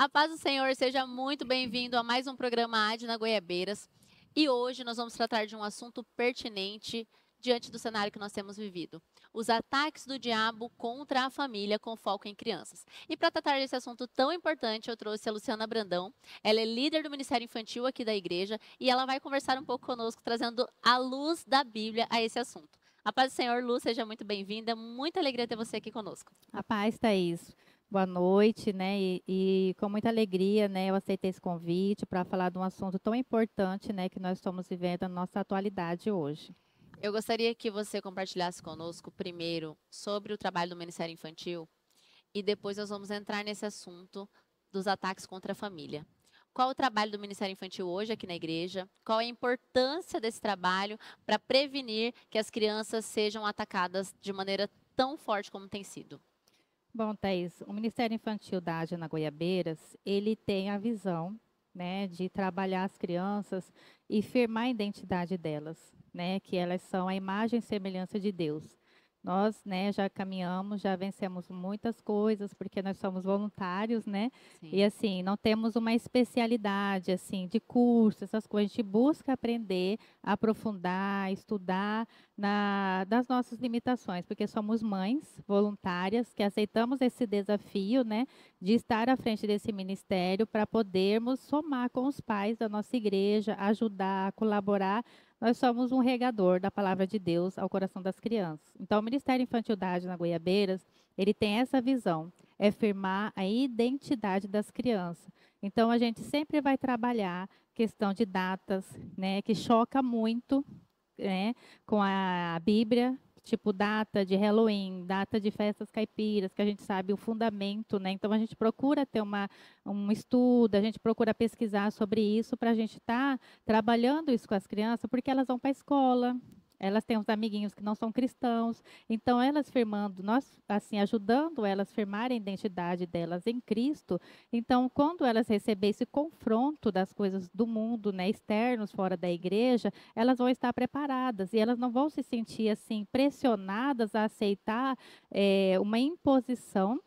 A paz do Senhor, seja muito bem-vindo a mais um programa AD na Goiabeiras. E hoje nós vamos tratar de um assunto pertinente diante do cenário que nós temos vivido. Os ataques do diabo contra a família com foco em crianças. E para tratar desse assunto tão importante, eu trouxe a Luciana Brandão. Ela é líder do Ministério Infantil aqui da igreja e ela vai conversar um pouco conosco, trazendo a luz da Bíblia a esse assunto. A paz do Senhor, Lu, seja muito bem-vinda. Muita alegria ter você aqui conosco. A paz, Thaís. Boa noite, né? E com muita alegria, né, eu aceitei esse convite para falar de um assunto tão importante, né, que nós estamos vivendo na nossa atualidade hoje. Eu gostaria que você compartilhasse conosco primeiro sobre o trabalho do Ministério Infantil e depois nós vamos entrar nesse assunto dos ataques contra a família. Qual o trabalho do Ministério Infantil hoje aqui na igreja? Qual a importância desse trabalho para prevenir que as crianças sejam atacadas de maneira tão forte como tem sido? Bom, Thaís, o Ministério Infantil da Ágia na Goiabeiras, ele tem a visão, né, de trabalhar as crianças e firmar a identidade delas, né, que elas são a imagem e semelhança de Deus. Nós, né, já caminhamos, já vencemos muitas coisas, porque nós somos voluntários, né? E Sim. assim, não temos uma especialidade assim de curso, essas coisas. A gente busca aprender, aprofundar, estudar das nossas limitações, porque somos mães voluntárias que aceitamos esse desafio, né, de estar à frente desse ministério para podermos somar com os pais da nossa igreja, ajudar, colaborar. Nós somos um regador da palavra de Deus ao coração das crianças. Então, o Ministério Infantil da Ágia na Goiabeiras, ele tem essa visão, é firmar a identidade das crianças. Então, a gente sempre vai trabalhar questão de datas, né, que choca muito, né, com a Bíblia, tipo data de Halloween, data de festas caipiras, que a gente sabe o fundamento, né? Então a gente procura ter um estudo, a gente procura pesquisar sobre isso para a gente estar trabalhando isso com as crianças, porque elas vão para a escola, elas têm uns amiguinhos que não são cristãos, então elas firmando, nós assim ajudando elas a firmarem a identidade delas em Cristo. Então, quando elas receberem esse confronto das coisas do mundo, né, externos fora da igreja, elas vão estar preparadas e elas não vão se sentir assim pressionadas a aceitar uma imposição,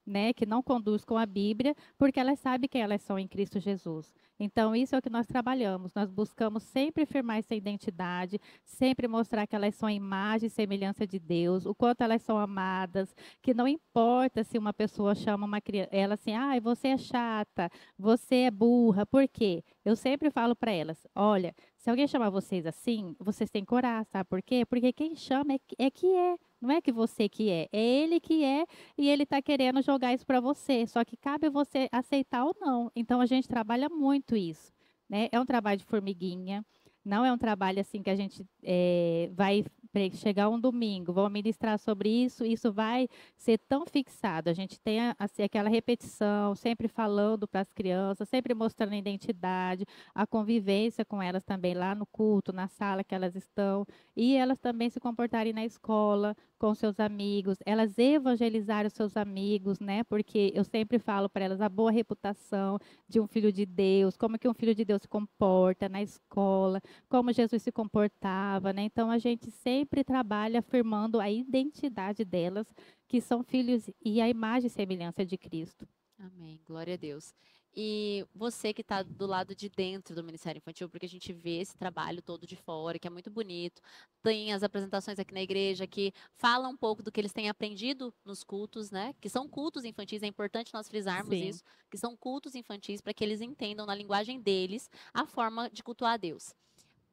né, que não conduz com a Bíblia, porque elas sabem quem elas são em Cristo Jesus. Então, isso é o que nós trabalhamos. Nós buscamos sempre firmar essa identidade, sempre mostrar que elas são a imagem e semelhança de Deus, o quanto elas são amadas, que não importa se uma pessoa chama uma criança, ela assim, ah, você é chata, você é burra. Por quê? Eu sempre falo para elas, olha, se alguém chamar vocês assim, vocês têm que orar, sabe por quê? Porque quem chama é que é. Não é que você que é ele que é e ele está querendo jogar isso para você. Só que cabe você aceitar ou não. Então a gente trabalha muito isso, né? É um trabalho de formiguinha. Não é um trabalho assim que a gente vai chegar um domingo, vamos ministrar sobre isso, isso vai ser tão fixado. A gente tem assim, aquela repetição, sempre falando para as crianças, sempre mostrando a identidade, a convivência com elas também lá no culto, na sala que elas estão, e elas também se comportarem na escola, com seus amigos, elas evangelizarem os seus amigos, né? Porque eu sempre falo para elas a boa reputação de um filho de Deus, como que um filho de Deus se comporta na escola, como Jesus se comportava, né? Então a gente sempre trabalha afirmando a identidade delas, que são filhos e a imagem e semelhança de Cristo. Amém. Glória a Deus. E você que está do lado de dentro do Ministério Infantil, porque a gente vê esse trabalho todo de fora, que é muito bonito. Tem as apresentações aqui na igreja que falam um pouco do que eles têm aprendido nos cultos, né? Que são cultos infantis, é importante nós frisarmos Sim. isso, que são cultos infantis para que eles entendam na linguagem deles a forma de cultuar a Deus.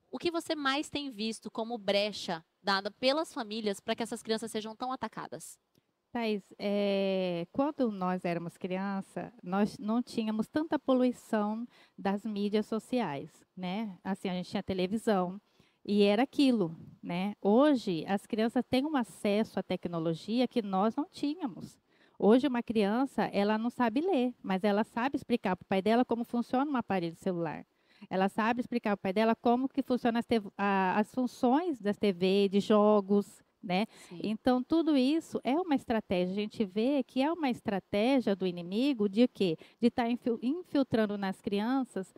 O que você mais tem visto como brecha dada pelas famílias para que essas crianças sejam tão atacadas? Thaís, quando nós éramos criança, nós não tínhamos tanta poluição das mídias sociais, né? Assim, a gente tinha televisão e era aquilo, né? Hoje, as crianças têm um acesso à tecnologia que nós não tínhamos. Hoje, uma criança, ela não sabe ler, mas ela sabe explicar para o pai dela como funciona um aparelho celular. Ela sabe explicar para o pai dela como que funcionam as funções das TV, de jogos, né? Sim. Então, tudo isso é uma estratégia. A gente vê que é uma estratégia do inimigo de quê? De estar infiltrando nas crianças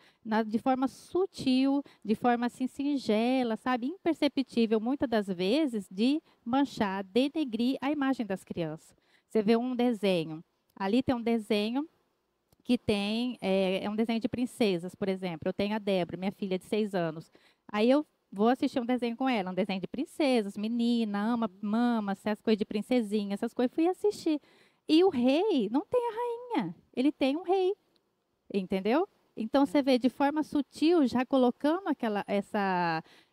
de forma sutil, de forma assim singela, sabe? Imperceptível, muitas das vezes, de manchar, denegrir a imagem das crianças. Você vê um desenho, ali tem um desenho que tem, é um desenho de princesas, por exemplo. Eu tenho a Débora, minha filha de 6 anos. Aí eu vou assistir um desenho com ela, um desenho de princesas, menina, ama, mama, essas coisas de princesinha, essas coisas. Fui assistir. E o rei não tem a rainha, ele tem um rei, entendeu? Então você vê de forma sutil, já colocando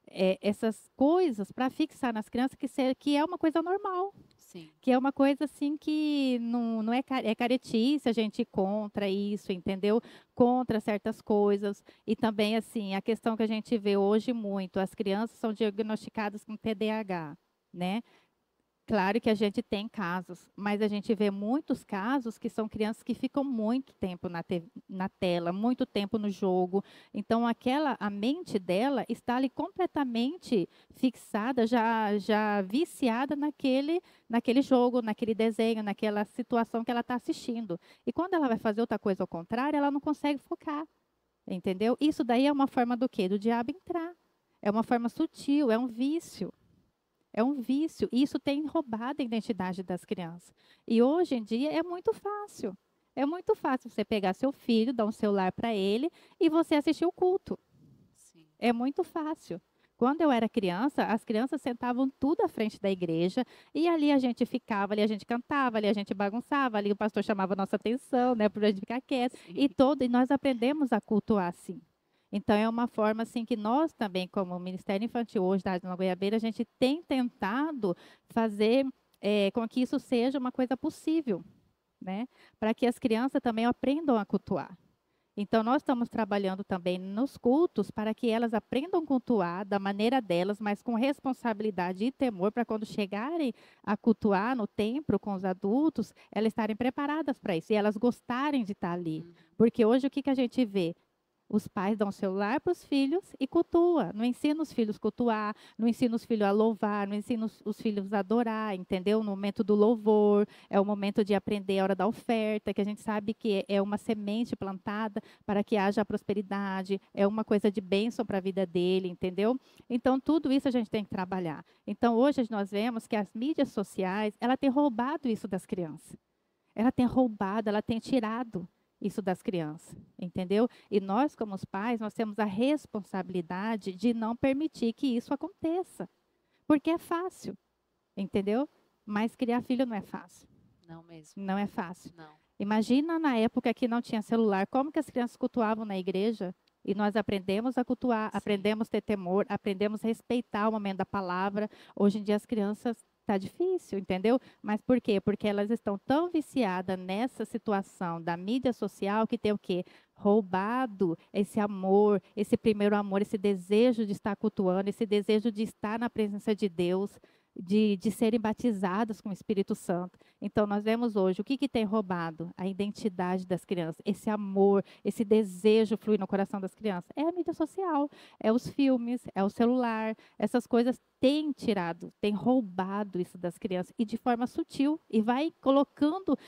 essas coisas para fixar nas crianças que é uma coisa normal. Sim. Que é uma coisa assim que não é, é caretice a gente ir contra isso, entendeu? Contra certas coisas. E também, assim, a questão que a gente vê hoje muito, as crianças são diagnosticadas com TDAH, né? Claro que a gente tem casos, mas a gente vê muitos casos que são crianças que ficam muito tempo na tela, muito tempo no jogo. Então, a mente dela está ali completamente fixada, já viciada naquele jogo, naquele desenho, naquela situação que ela está assistindo. E quando ela vai fazer outra coisa ao contrário, ela não consegue focar, entendeu? Isso daí é uma forma do quê? Do diabo entrar. É uma forma sutil, é um vício. É um vício. E isso tem roubado a identidade das crianças. E hoje em dia é muito fácil. É muito fácil você pegar seu filho, dar um celular para ele e você assistir o culto. Sim. É muito fácil. Quando eu era criança, as crianças sentavam tudo à frente da igreja e ali a gente ficava, ali a gente cantava, ali a gente bagunçava, ali o pastor chamava a nossa atenção, né, para a gente ficar quieto. E nós aprendemos a cultuar assim. Então, é uma forma assim que nós também, como Ministério Infantil hoje da Rádio Goiabeira, a gente tem tentado fazer com que isso seja uma coisa possível, né? Para que as crianças também aprendam a cultuar. Então, nós estamos trabalhando também nos cultos para que elas aprendam a cultuar da maneira delas, mas com responsabilidade e temor, para quando chegarem a cultuar no templo com os adultos, elas estarem preparadas para isso e elas gostarem de estar ali. Porque hoje o que a gente vê? Os pais dão o celular para os filhos e cultua. Não ensina os filhos a cultuar, não ensina os filhos a louvar, não ensina os filhos a adorar, entendeu? No momento do louvor, é o momento de aprender a hora da oferta, que a gente sabe que é uma semente plantada para que haja prosperidade, é uma coisa de bênção para a vida dele, entendeu? Então, tudo isso a gente tem que trabalhar. Então, hoje nós vemos que as mídias sociais, ela tem roubado isso das crianças. Ela tem roubado, ela tem tirado isso das crianças, entendeu? E nós, como os pais, nós temos a responsabilidade de não permitir que isso aconteça. Porque é fácil, entendeu? Mas criar filho não é fácil. Não mesmo. Não é fácil. Não. Imagina na época que não tinha celular, como que as crianças cultuavam na igreja? E nós aprendemos a cultuar, Sim. aprendemos a ter temor, aprendemos a respeitar o momento da palavra. Hoje em dia as crianças está difícil, entendeu? Mas por quê? Porque elas estão tão viciadas nessa situação da mídia social que tem o quê? Roubado esse amor, esse primeiro amor, esse desejo de estar cultuando, esse desejo de estar na presença de Deus, de serem batizadas com o Espírito Santo. Então, nós vemos hoje o que tem roubado a identidade das crianças, esse amor, esse desejo fluir no coração das crianças. É a mídia social, é os filmes, é o celular, essas coisas têm tirado, têm roubado isso das crianças e de forma sutil e vai colocando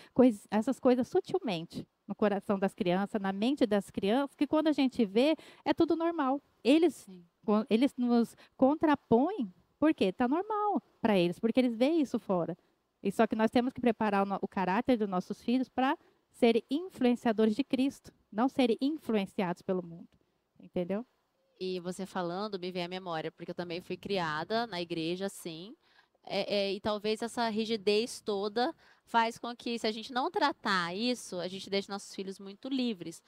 essas coisas sutilmente no coração das crianças, na mente das crianças, que quando a gente vê, é tudo normal. Eles nos contrapõem porque está normal para eles, porque eles veem isso fora. E só que nós temos que preparar o caráter dos nossos filhos para serem influenciadores de Cristo, não serem influenciados pelo mundo. Entendeu? E você falando, me vem à memória, porque eu também fui criada na igreja, assim, e talvez essa rigidez toda faz com que, se a gente não tratar isso, a gente deixe nossos filhos muito livres.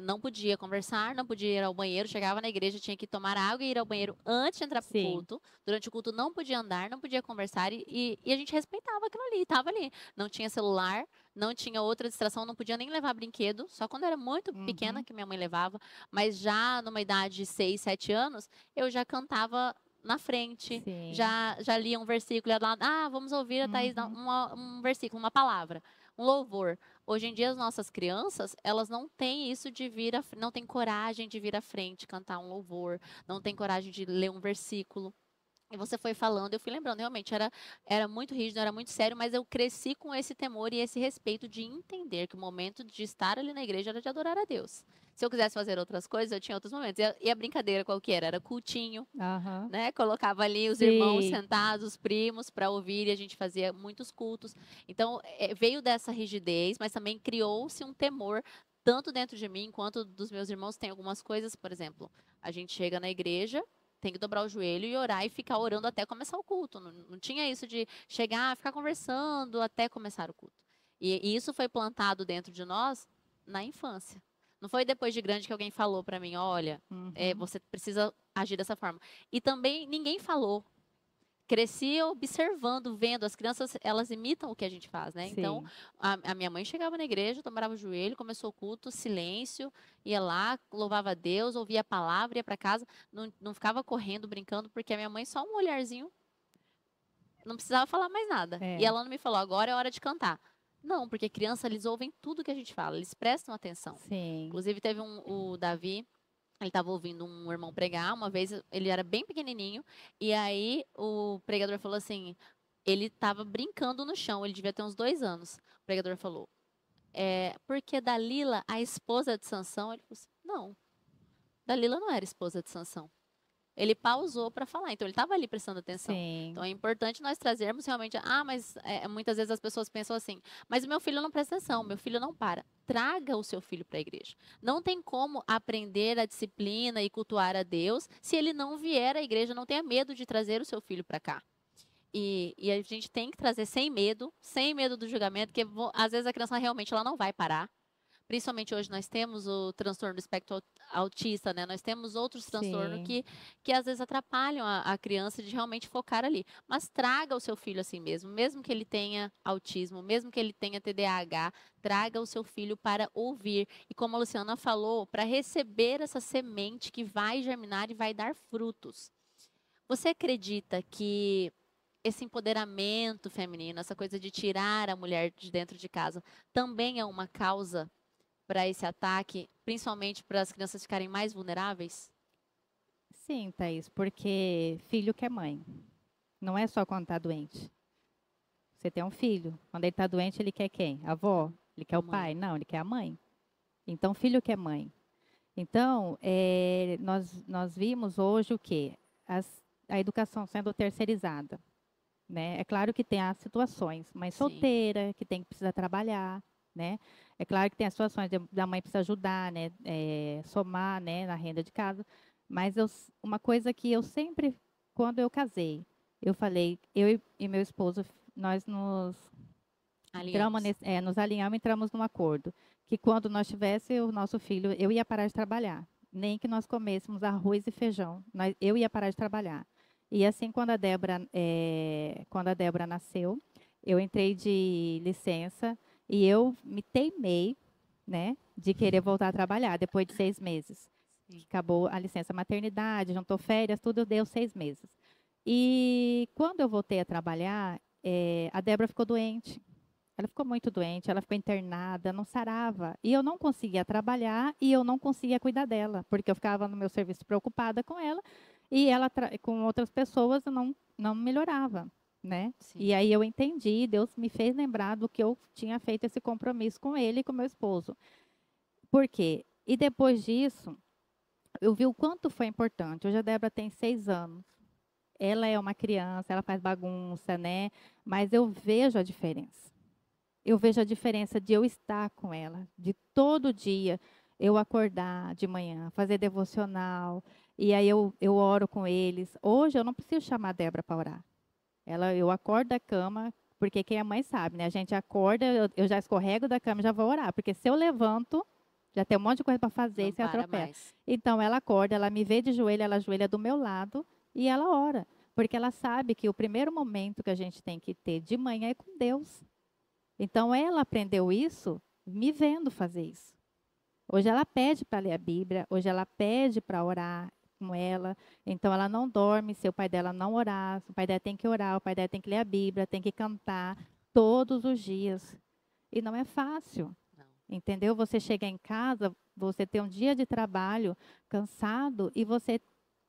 Não podia conversar, não podia ir ao banheiro, chegava na igreja, tinha que tomar água e ir ao banheiro antes de entrar para o culto. Durante o culto não podia andar, não podia conversar e a gente respeitava aquilo ali, estava ali. Não tinha celular, não tinha outra distração, não podia nem levar brinquedo, só quando era muito pequena que minha mãe levava. Mas já numa idade de 6, 7 anos, eu já cantava na frente, já lia um versículo, ia lá, vamos ouvir a Thaís um versículo, uma palavra, um louvor. Hoje em dia, as nossas crianças, elas não têm isso de não têm coragem de vir à frente, cantar um louvor, não têm coragem de ler um versículo. E você foi falando, eu fui lembrando, realmente, era muito rígido, era muito sério, mas eu cresci com esse temor e esse respeito de entender que o momento de estar ali na igreja era de adorar a Deus. Se eu quisesse fazer outras coisas, eu tinha outros momentos. E a brincadeira qual que era? Era cultinho, né? Colocava ali os irmãos sentados, os primos, para ouvir, e a gente fazia muitos cultos. Então, veio dessa rigidez, mas também criou-se um temor tanto dentro de mim quanto dos meus irmãos, tem algumas coisas, por exemplo, a gente chega na igreja, tem que dobrar o joelho e orar e ficar orando até começar o culto. Não tinha isso de chegar, ficar conversando até começar o culto. E isso foi plantado dentro de nós na infância. Não foi depois de grande que alguém falou para mim, olha, Uhum. você precisa agir dessa forma. E também ninguém falou. Cresci observando, vendo. As crianças, elas imitam o que a gente faz, né? Então, Sim. a minha mãe chegava na igreja, dobrava o joelho, começou o culto, silêncio, ia lá, louvava a Deus, ouvia a palavra, ia para casa. Não ficava correndo, brincando, porque a minha mãe, só um olharzinho, não precisava falar mais nada. E É. ela não me falou, agora é hora de cantar. Não, porque criança, eles ouvem tudo que a gente fala, eles prestam atenção. Sim. Inclusive, teve o Davi, ele estava ouvindo um irmão pregar, uma vez ele era bem pequenininho, e aí o pregador falou assim, ele estava brincando no chão, ele devia ter uns 2 anos. O pregador falou, porque Dalila, a esposa de Sansão, ele falou assim, não, Dalila não era esposa de Sansão. Ele pausou para falar, então ele estava ali prestando atenção. Então Sim. é importante nós trazermos realmente. Mas muitas vezes as pessoas pensam assim: mas o meu filho não presta atenção, meu filho não para. Traga o seu filho para a igreja. Não tem como aprender a disciplina e cultuar a Deus se ele não vier à igreja. Não tenha medo de trazer o seu filho para cá. E a gente tem que trazer sem medo do julgamento, porque às vezes a criança realmente ela não vai parar. Principalmente hoje nós temos o transtorno do espectro autista, né? Nós temos outros transtornos Sim. que às vezes atrapalham a criança de realmente focar ali. Mas traga o seu filho assim mesmo que ele tenha autismo, mesmo que ele tenha TDAH, traga o seu filho para ouvir. E como a Luciana falou, para receber essa semente que vai germinar e vai dar frutos. Você acredita que esse empoderamento feminino, essa coisa de tirar a mulher de dentro de casa, também é uma causa para esse ataque, principalmente para as crianças ficarem mais vulneráveis? Sim, Thaís, porque filho quer mãe. Não é só quando está doente. Você tem um filho. Quando ele está doente, ele quer quem? A avó? Ele quer A o mãe. pai? Não, ele quer a mãe. Então, filho quer mãe. Então, nós vimos hoje o quê? A educação sendo terceirizada. Né? É claro que tem as situações, mãe Sim, solteira, que tem que precisar trabalhar, né? É claro que tem as situações da mãe precisar ajudar, né? Somar, né? Na renda de casa. Mas uma coisa que eu sempre, quando eu casei, eu falei, eu e meu esposo, nós alinhamos. nos alinhamos e entramos num acordo que quando nós tivéssemos o nosso filho, eu ia parar de trabalhar. Nem que nós comêssemos arroz e feijão, eu ia parar de trabalhar. E assim, quando a Débora nasceu, eu entrei de licença e eu me teimei, né, de querer voltar a trabalhar depois de 6 meses. Sim. Que acabou a licença maternidade, juntou férias, tudo deu 6 meses. E quando eu voltei a trabalhar, a Débora ficou doente. Ela ficou muito doente, ela ficou internada, não sarava. E eu não conseguia trabalhar e eu não conseguia cuidar dela, porque eu ficava no meu serviço preocupada com ela e ela com outras pessoas não melhorava, né? E Sim. aí eu entendi, Deus me fez lembrar do que eu tinha feito esse compromisso com ele e com meu esposo. Por quê? E depois disso, eu vi o quanto foi importante. Hoje a Débora tem 6 anos. Ela é uma criança, ela faz bagunça, né? Mas eu vejo a diferença. Eu vejo a diferença de eu estar com ela, de todo dia eu acordar de manhã, fazer devocional, e aí eu oro com eles. Hoje eu não preciso chamar a Débora para orar. Eu acordo da cama, porque quem é mãe sabe, né? A gente acorda, eu já escorrego da cama e já vou orar, porque se eu levanto, já tem um monte de coisa para fazer e Não você para atropela. mais. Então ela acorda, ela me vê de joelho, ela ajoelha do meu lado e ela ora, porque ela sabe que o primeiro momento que a gente tem que ter de manhã é com Deus. Então ela aprendeu isso me vendo fazer isso. Hoje ela pede para ler a Bíblia, hoje ela pede para orar com ela. Então ela não dorme se o pai dela não orar, o pai dela tem que orar, o pai dela tem que ler a Bíblia, tem que cantar todos os dias. E não é fácil, Não. entendeu? Você chega em casa, você tem um dia de trabalho cansado e você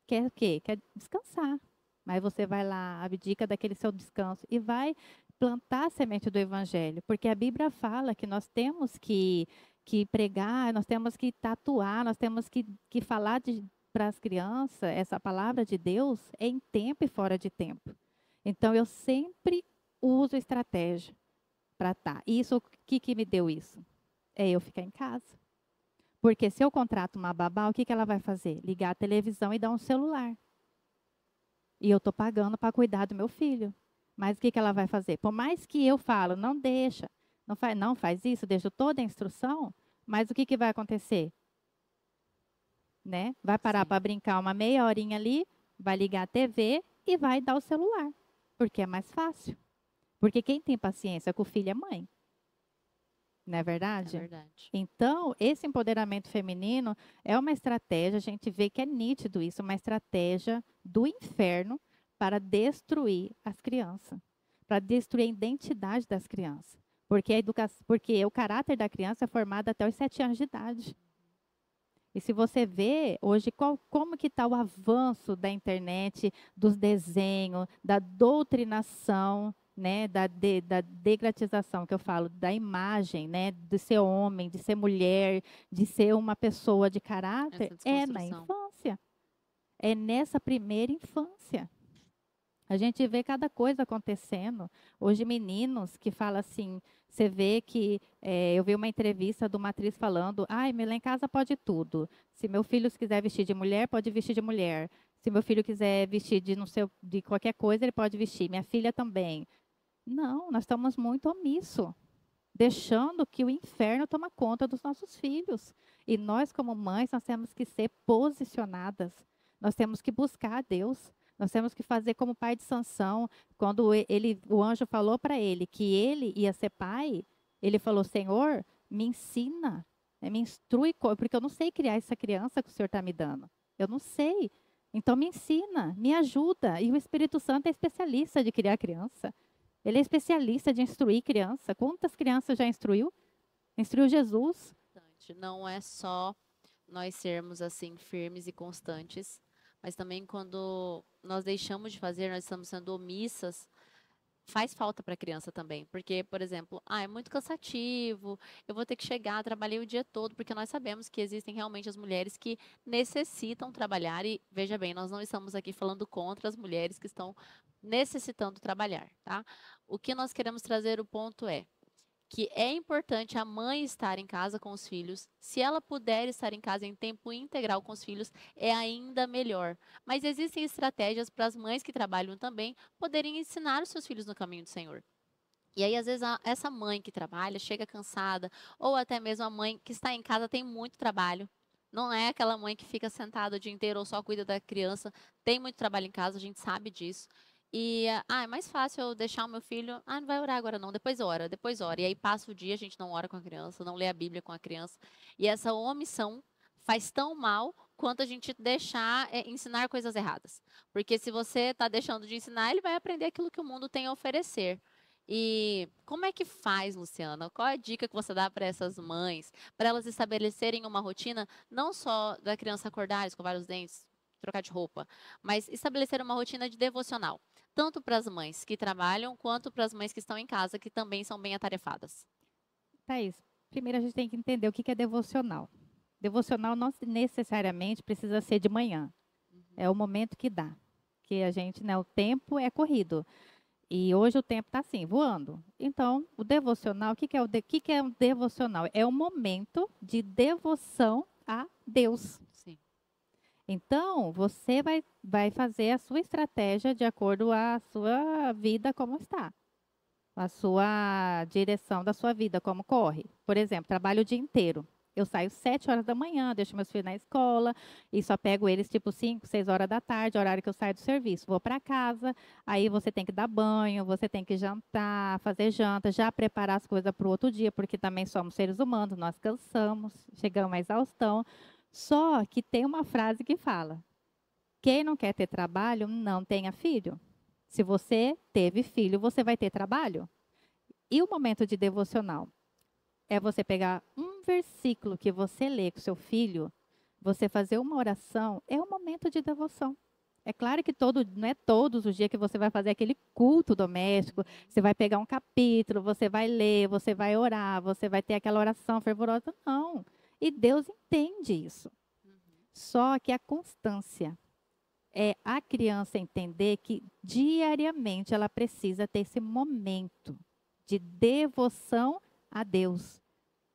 quer o quê? Quer descansar. Mas você vai lá, abdica daquele seu descanso e vai plantar a semente do evangelho, porque a Bíblia fala que nós temos que pregar, nós temos que tatuar, nós temos que falar para as crianças essa palavra de Deus em tempo e fora de tempo. Então eu sempre uso estratégia para estar. Isso, o que me deu isso? É eu ficar em casa. Porque se eu contrato uma babá, o que que ela vai fazer? Ligar a televisão e dar um celular. E eu estou pagando para cuidar do meu filho. Mas o que que ela vai fazer? Por mais que eu falo, não deixa, não faz isso, deixo toda a instrução, mas o que que vai acontecer? Né? Vai parar Sim. para brincar uma meia horinha ali, vai ligar a TV e vai dar o celular. Porque é mais fácil. Porque quem tem paciência com o filho é mãe. Não é É verdade? verdade. Então, esse empoderamento feminino é uma estratégia, a gente vê que é nítido isso, uma estratégia do inferno para destruir as crianças, para destruir a identidade das crianças. Porque o caráter da criança é formado até os 7 anos de idade. E se você vê hoje como que está o avanço da internet, dos desenhos, da doutrinação, né, da degratização que eu falo, da imagem, né, de ser homem, de ser mulher, de ser uma pessoa de caráter, Essa é na desconstrução. infância. É nessa primeira infância. A gente vê cada coisa acontecendo. Hoje, meninos que falam assim, você vê que eu vi uma entrevista de uma atriz falando, ai, lá em casa pode tudo. Se meu filho quiser vestir de mulher, pode vestir de mulher. Se meu filho quiser vestir de não sei, de qualquer coisa, ele pode vestir. Minha filha também. Não, nós estamos muito omissos, deixando que o inferno toma conta dos nossos filhos. E nós, como mães, nós temos que ser posicionadas. Nós temos que buscar a Deus. Nós temos que fazer como o pai de Sansão, quando o anjo falou para ele que ele ia ser pai, ele falou: Senhor, me ensina, me instrui, porque eu não sei criar essa criança que o Senhor está me dando. Eu não sei. Então me ensina, me ajuda. E o Espírito Santo é especialista de criar criança. Ele é especialista de instruir criança. Quantas crianças já instruiu? Instruiu Jesus. Não é só nós sermos assim firmes e constantes, mas também quando nós deixamos de fazer, nós estamos sendo omissas, faz falta para a criança também, porque, por exemplo, é muito cansativo, eu vou ter que chegar, trabalhei o dia todo, porque nós sabemos que existem realmente as mulheres que necessitam trabalhar e, veja bem, nós não estamos aqui falando contra as mulheres que estão necessitando trabalhar, tá? O que nós queremos trazer o ponto é que é importante a mãe estar em casa com os filhos. Se ela puder estar em casa em tempo integral com os filhos, é ainda melhor. Mas existem estratégias para as mães que trabalham também poderem ensinar os seus filhos no caminho do Senhor. E aí, às vezes, essa mãe que trabalha chega cansada, ou até mesmo a mãe que está em casa tem muito trabalho. Não é aquela mãe que fica sentada o dia inteiro ou só cuida da criança. Tem muito trabalho em casa, a gente sabe disso. E, é mais fácil eu deixar o meu filho, não vai orar agora não, depois ora, depois ora. E aí passa o dia, a gente não ora com a criança, não lê a Bíblia com a criança. E essa omissão faz tão mal quanto a gente deixar ensinar coisas erradas. Porque se você está deixando de ensinar, ele vai aprender aquilo que o mundo tem a oferecer. E como é que faz, Luciana? Qual é a dica que você dá para essas mães, para elas estabelecerem uma rotina, não só da criança acordar, escovar os dentes, trocar de roupa, mas estabelecer uma rotina de devocional, tanto para as mães que trabalham, quanto para as mães que estão em casa, que também são bem atarefadas? Thaís, primeiro a gente tem que entender o que é devocional. Devocional não necessariamente precisa ser de manhã. É o momento que dá. Que a gente, né, o tempo é corrido. E hoje o tempo está assim, voando. Então, o devocional, o que é um devocional? É um momento de devoção a Deus. Sim. Então, você vai fazer a sua estratégia de acordo à sua vida como está. A sua direção da sua vida, como corre. Por exemplo, trabalho o dia inteiro. Eu saio 7 horas da manhã, deixo meus filhos na escola e só pego eles tipo 5, 6 horas da tarde, horário que eu saio do serviço. Vou para casa, aí você tem que dar banho, você tem que jantar, fazer janta, já preparar as coisas para o outro dia, porque também somos seres humanos, nós cansamos, chegamos à exaustão. Só que tem uma frase que fala: quem não quer ter trabalho, não tenha filho. Se você teve filho, você vai ter trabalho. E o momento de devocional? É você pegar um versículo que você lê com seu filho, você fazer uma oração, é um momento de devoção. É claro que não é todos os dias que você vai fazer aquele culto doméstico, você vai pegar um capítulo, você vai ler, você vai orar, você vai ter aquela oração fervorosa, não. E Deus entende isso. Só que a constância é a criança entender que diariamente ela precisa ter esse momento de devoção a Deus,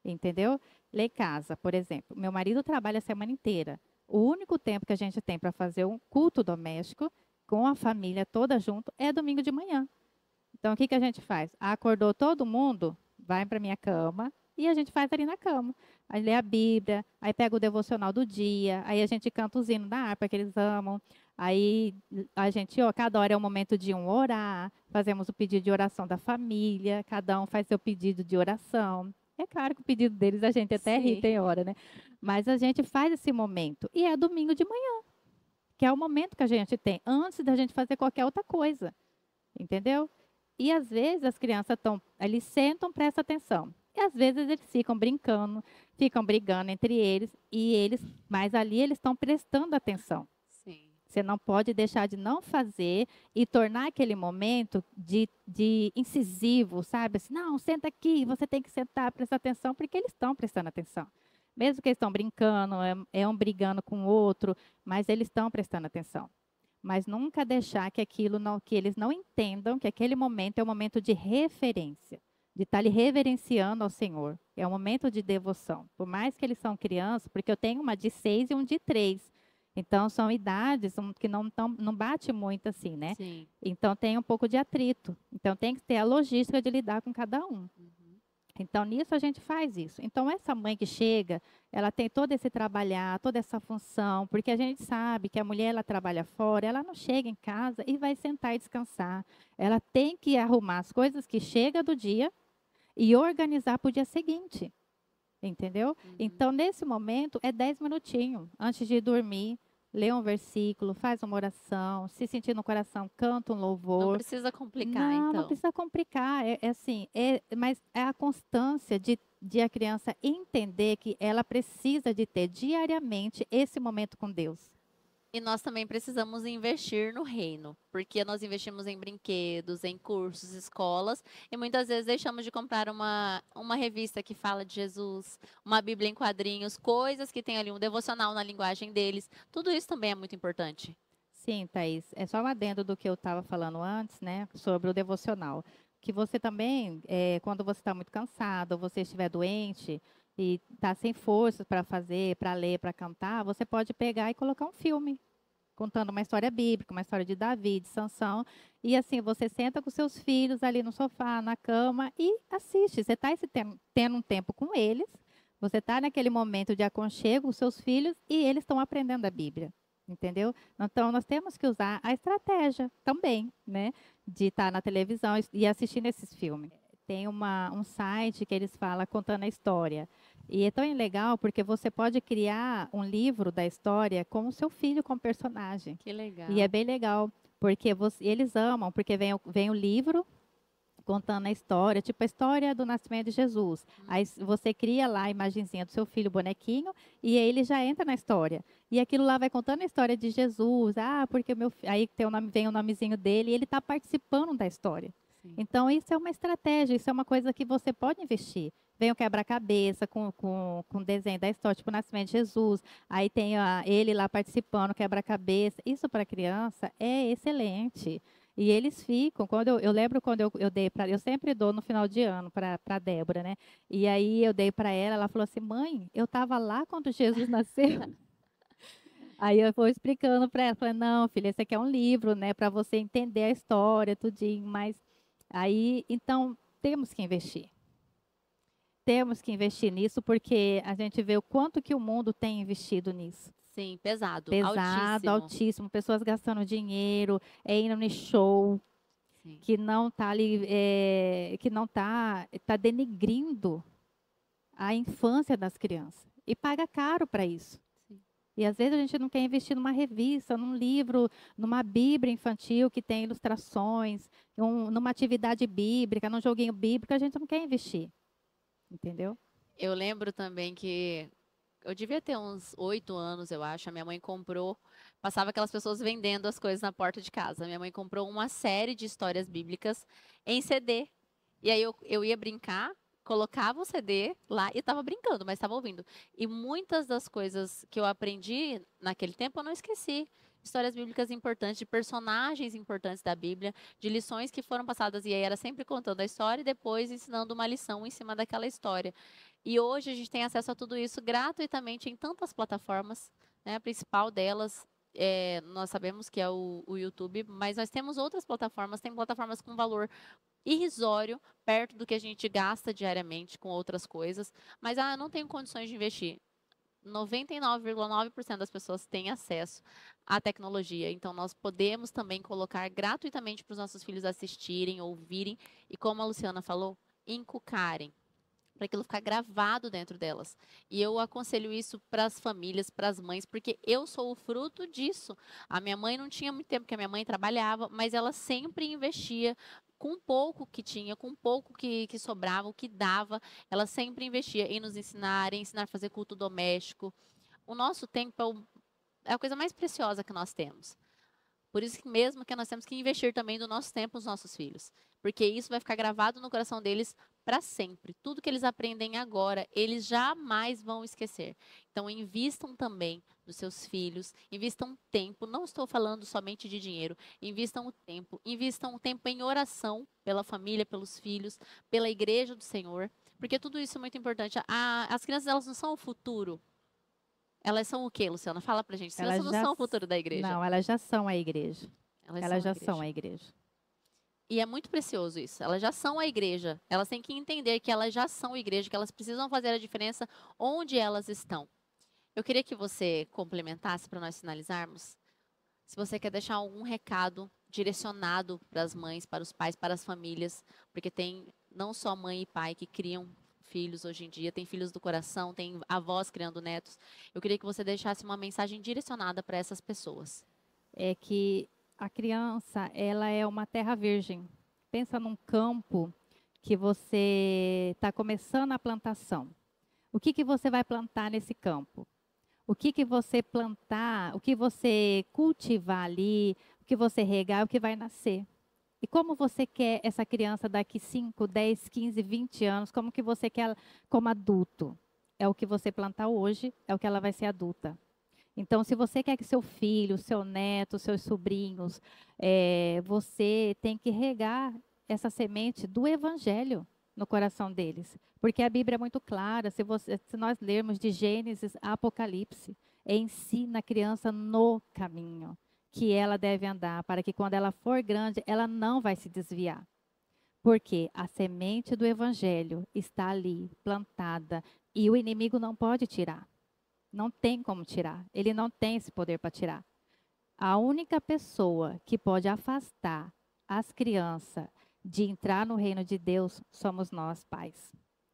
entendeu? Lá em casa, por exemplo, meu marido trabalha a semana inteira. O único tempo que a gente tem para fazer um culto doméstico com a família toda junto é domingo de manhã. Então, o que que a gente faz? Acordou todo mundo, vai para minha cama e a gente faz ali na cama. Aí lê a Bíblia, aí pega o devocional do dia, aí a gente canta os hinos da harpa que eles amam. Aí a gente, ó, cada hora é um momento de um orar, fazemos o pedido de oração da família, cada um faz seu pedido de oração. É claro que o pedido deles a gente até ri, Sim. tem hora, né? Mas a gente faz esse momento. E é domingo de manhã, que é o momento que a gente tem, antes da gente fazer qualquer outra coisa. Entendeu? E às vezes as crianças estão, eles sentam, prestam atenção. E às vezes eles ficam brincando, ficam brigando entre eles, mas ali eles estão prestando atenção. Sim. Você não pode deixar de não fazer e tornar aquele momento de incisivo, sabe? Assim, não, senta aqui, você tem que sentar, prestar atenção, porque eles estão prestando atenção. Mesmo que eles estão brincando, é um brigando com o outro, mas eles estão prestando atenção. Mas nunca deixar que que eles não entendam que aquele momento é um momento de referência, de estar ali reverenciando ao Senhor. É um momento de devoção. Por mais que eles são crianças, porque eu tenho uma de 6 e um de 3. Então, são idades que não bate muito assim, né? Sim. Então, tem um pouco de atrito. Então, tem que ter a logística de lidar com cada um. Uhum. Então, nisso a gente faz isso. Então, essa mãe que chega, ela tem todo esse trabalhar, toda essa função, porque a gente sabe que a mulher, ela trabalha fora, ela não chega em casa e vai sentar e descansar. Ela tem que arrumar as coisas que chega do dia e organizar para o dia seguinte. Entendeu? Uhum. Então, nesse momento, é 10 minutinhos antes de dormir. Lê um versículo, faz uma oração, se sentir no coração, canta um Não louvor. precisa complicar, Não, não então. precisa complicar. É assim, mas é a constância de a criança entender que ela precisa de ter diariamente esse momento com Deus. E nós também precisamos investir no reino, porque nós investimos em brinquedos, em cursos, escolas, e muitas vezes deixamos de comprar uma revista que fala de Jesus, uma Bíblia em quadrinhos, coisas que tem ali um devocional na linguagem deles. Tudo isso também é muito importante. Sim, Thaís, é só um adendo do que eu estava falando antes, né, sobre o devocional. Que você também, quando você está muito cansado, ou você estiver doente e está sem forças para fazer, para ler, para cantar, você pode pegar e colocar um filme, contando uma história bíblica, uma história de Davi, de Sansão, e assim, você senta com seus filhos ali no sofá, na cama e assiste. Você está tendo um tempo com eles, você está naquele momento de aconchego com seus filhos e eles estão aprendendo a Bíblia. Entendeu? Então, nós temos que usar a estratégia também, né? De estar na televisão e assistindo esses filmes. Tem um site que eles falam contando a história. E é tão legal porque você pode criar um livro da história com o seu filho como personagem. Que legal. E é bem legal, porque eles amam, porque vem o livro contando a história, tipo a história do nascimento de Jesus. Aí você cria lá a imagenzinha do seu filho, o bonequinho, e aí ele já entra na história. E aquilo lá vai contando a história de Jesus. Ah, porque aí tem vem o nomezinho dele e ele está participando da história. Sim. Então, isso é uma estratégia, isso é uma coisa que você pode investir. Vem o quebra-cabeça com o desenho da história, tipo o nascimento de Jesus. Aí tem ele lá participando, quebra-cabeça. Isso para criança é excelente. E eles ficam, eu lembro quando eu dei para, eu sempre dou no final de ano para a Débora, né? E aí eu dei para ela falou assim, mãe, eu estava lá quando Jesus nasceu. Aí eu vou explicando para ela, falei, não, filha, esse aqui é um livro, né, para você entender a história, tudinho, mas aí, então, temos que investir. Temos que investir nisso porque a gente vê o quanto que o mundo tem investido nisso. Sim, pesado, Pesado, altíssimo, pessoas gastando dinheiro, indo no show, Sim. que não está ali, que não tá denigrindo a infância das crianças. E paga caro para isso. Sim. E às vezes a gente não quer investir numa revista, num livro, numa Bíblia infantil que tem ilustrações, numa atividade bíblica, num joguinho bíblico, a gente não quer investir. Entendeu? Eu lembro também que eu devia ter uns 8 anos, eu acho. A minha mãe comprou, passava aquelas pessoas vendendo as coisas na porta de casa. Minha mãe comprou uma série de histórias bíblicas em CD. E aí eu ia brincar, colocava o CD lá e estava brincando, mas estava ouvindo. E muitas das coisas que eu aprendi naquele tempo eu não esqueci. histórias bíblicas importantes, de personagens importantes da Bíblia, de lições que foram passadas, e aí era sempre contando a história e depois ensinando uma lição em cima daquela história. E hoje a gente tem acesso a tudo isso gratuitamente em tantas plataformas, né? A principal delas, nós sabemos que é o YouTube, mas nós temos outras plataformas, tem plataformas com valor irrisório, perto do que a gente gasta diariamente com outras coisas, mas eu não tenho condições de investir. 99,9% das pessoas têm acesso à tecnologia, então nós podemos também colocar gratuitamente para os nossos filhos assistirem, ouvirem e, como a Luciana falou, encucarem, para aquilo ficar gravado dentro delas. E eu aconselho isso para as famílias, para as mães, porque eu sou o fruto disso. A minha mãe não tinha muito tempo, porque a minha mãe trabalhava, mas ela sempre investia com pouco que tinha, com pouco que sobrava, o que dava, ela sempre investia em nos ensinar, em ensinar a fazer culto doméstico. O nosso tempo é a coisa mais preciosa que nós temos. Por isso que mesmo que nós temos que investir também do nosso tempo nos nossos filhos, porque isso vai ficar gravado no coração deles para sempre. Tudo que eles aprendem agora, eles jamais vão esquecer. Então, invistam também nos seus filhos, invistam tempo. Não estou falando somente de dinheiro. Invistam o tempo em oração pela família, pelos filhos, pela igreja do Senhor, porque tudo isso é muito importante. As crianças, elas não são o futuro. Elas são o quê, Luciana? Fala pra gente. Crianças não são o futuro da igreja. Não, elas já são a igreja. Elas já são a igreja. E é muito precioso isso. Elas já são a igreja. Elas têm que entender que elas já são a igreja, que elas precisam fazer a diferença onde elas estão. Eu queria que você complementasse para nós finalizarmos. Se você quer deixar algum recado direcionado para as mães, para os pais, para as famílias, porque tem não só mãe e pai que criam filhos hoje em dia, tem filhos do coração, tem avós criando netos. Eu queria que você deixasse uma mensagem direcionada para essas pessoas. É que a criança, ela é uma terra virgem. Pensa num campo que você está começando a plantação. O que você vai plantar nesse campo? O que você plantar, o que você cultivar ali, o que você regar, o que vai nascer. E como você quer essa criança daqui 5, 10, 15, 20 anos, como que você quer ela como adulto? É o que você plantar hoje, é o que ela vai ser adulta. Então, se você quer que seu filho, seu neto, seus sobrinhos, você tem que regar essa semente do evangelho no coração deles. Porque a Bíblia é muito clara, se nós lermos de Gênesis a Apocalipse, ensina a criança no caminho que ela deve andar, para que quando ela for grande, ela não vai se desviar. Porque a semente do evangelho está ali, plantada, e o inimigo não pode tirar. Não tem como tirar. Ele não tem esse poder para tirar. A única pessoa que pode afastar as crianças de entrar no reino de Deus somos nós, pais.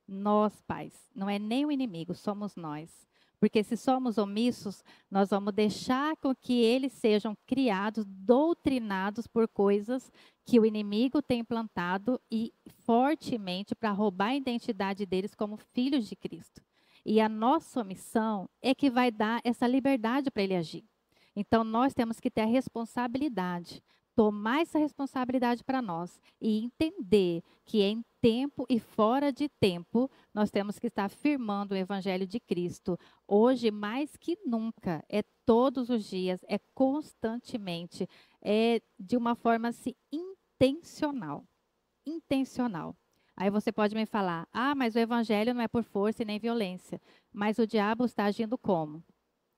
Nós, pais. Não é nem o inimigo, somos nós. Porque se somos omissos, nós vamos deixar com que eles sejam criados, doutrinados por coisas que o inimigo tem implantado e fortemente para roubar a identidade deles como filhos de Cristo. E a nossa missão é que vai dar essa liberdade para ele agir. Então, nós temos que ter a responsabilidade, tomar essa responsabilidade para nós e entender que em tempo e fora de tempo, nós temos que estar afirmando o Evangelho de Cristo. Hoje, mais que nunca, é todos os dias, é constantemente, é de uma forma assim, intencional. Intencional. Aí você pode me falar, mas o evangelho não é por força e nem violência. Mas o diabo está agindo como?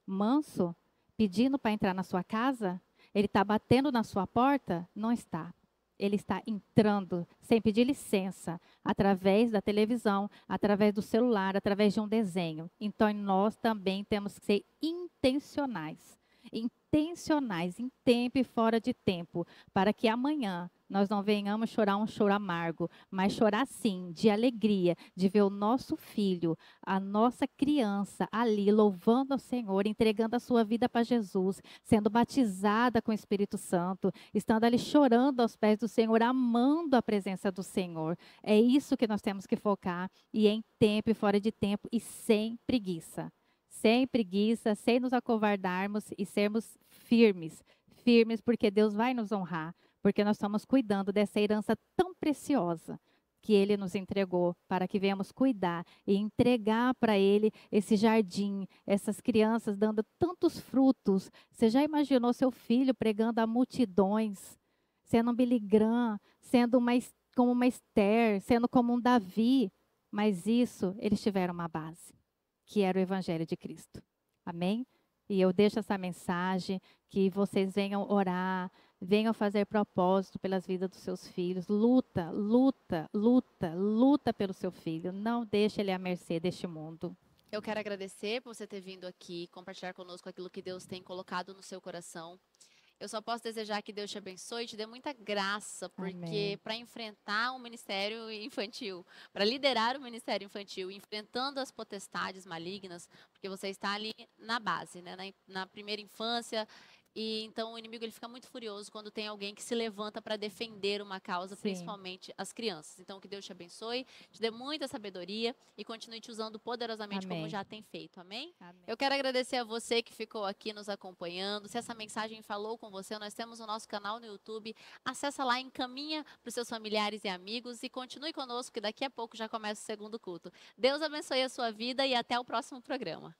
Manso? Pedindo para entrar na sua casa? Ele está batendo na sua porta? Não está. Ele está entrando sem pedir licença, através da televisão, através do celular, através de um desenho. Então, nós também temos que ser intencionais. Intencionais, em tempo e fora de tempo, para que amanhã nós não venhamos chorar um choro amargo, mas chorar sim, de alegria, de ver o nosso filho, a nossa criança ali louvando ao Senhor, entregando a sua vida para Jesus, sendo batizada com o Espírito Santo, estando ali chorando aos pés do Senhor, amando a presença do Senhor. É isso que nós temos que focar, e em tempo e fora de tempo, e sem preguiça. Sem preguiça, sem nos acovardarmos e sermos firmes. Firmes porque Deus vai nos honrar, porque nós estamos cuidando dessa herança tão preciosa, que Ele nos entregou, para que venhamos cuidar e entregar para Ele esse jardim, essas crianças dando tantos frutos. Você já imaginou seu filho pregando a multidões, sendo um Billy Graham, sendo como uma Esther, sendo como um Davi? Mas isso, eles tiveram uma base, que era o Evangelho de Cristo. Amém? E eu deixo essa mensagem, que vocês venham orar, venham fazer propósito pelas vidas dos seus filhos. Luta, luta, luta, luta pelo seu filho. Não deixe ele à mercê deste mundo. Eu quero agradecer por você ter vindo aqui, compartilhar conosco aquilo que Deus tem colocado no seu coração. Eu só posso desejar que Deus te abençoe e te dê muita graça, porque para enfrentar o ministério infantil, para liderar o ministério infantil, enfrentando as potestades malignas, porque você está ali na base, né, na primeira infância, e então o inimigo ele fica muito furioso quando tem alguém que se levanta para defender uma causa, Sim. principalmente as crianças. Então que Deus te abençoe, te dê muita sabedoria e continue te usando poderosamente como Amém. já tem feito. Amém? Amém. Eu quero agradecer a você que ficou aqui nos acompanhando. Se essa mensagem falou com você, nós temos o nosso canal no YouTube. Acessa lá, encaminha para os seus familiares e amigos e continue conosco, que daqui a pouco já começa o segundo culto. Deus abençoe a sua vida e até o próximo programa.